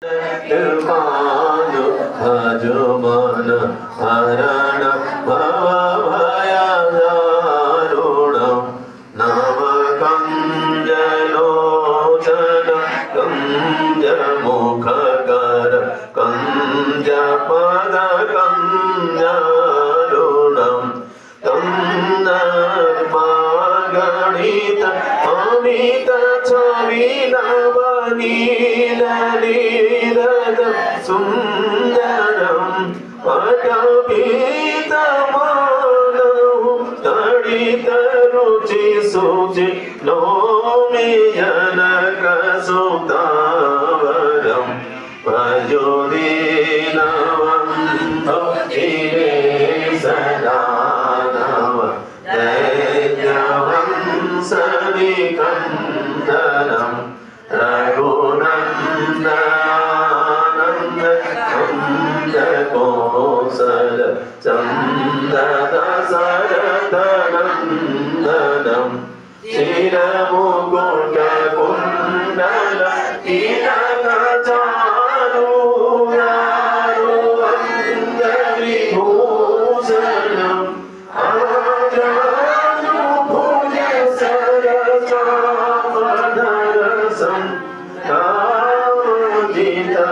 Nirvana Bhajamana Harana Bhavayadarunam Navakanjalocana Kanjamukhakara Kanjapada Kanjarunam Kandarmaganita Amita Chavinavaniladam Sundaram Patapitamanam Tadita Ruchi Suchi Nomiyanaka Sutavaram Pajodinavam Bhakti Sadanava Daijavam Sanikandanam Raghunandananda Chanda Kosala Chandada Saratanandanam Shiramukunta Kundala Inakacharu Yaruvanjali Bhusanam Ajanu Bhuja Sarasamadharasam Kamajita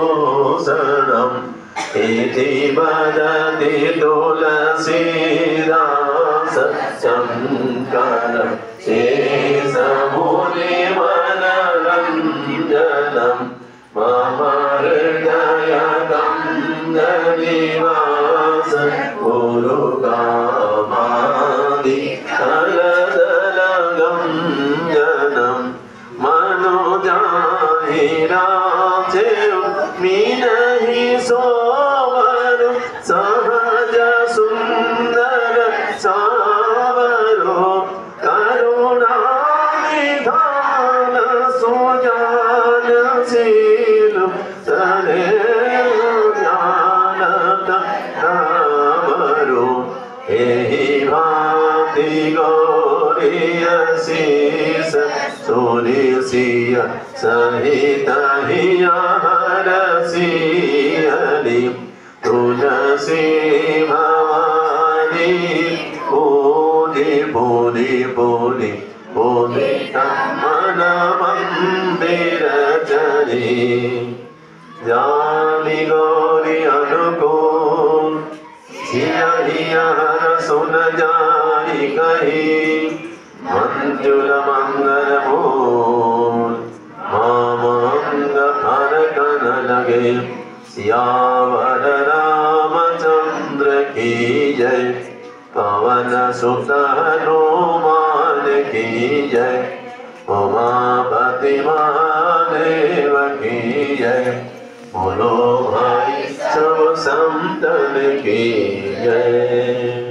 Karadosanam Iti Bhadati Tulasi Rasa Shankara Shesamuni Manaranjanam Maharidaya Kandanivasa Urukamadi Kaladalagamjanam Manojahirachev Minahi Sovaru Sahaja Sundara Savaro Karunamidhana Sujana Silu Sarejnanata Namaru Ehi Bhakti Goriya Sisa Sunisiya Sahita Hiyaharasiyali Tulasi Bhavani Puni Puni Puni Puni Tamana Mandira Jani Jani Gori Anukul Siya Hiyahara Sunajani Kahi Manjula Mangala Moon Mamanga Parakana Lage Siyavara Ramachandra Ki Jai Pavana Sutta Hanuman Ki Jai Umapati Mahadeva Ki Jai Bolo Bhai Sab Santan Ki Jai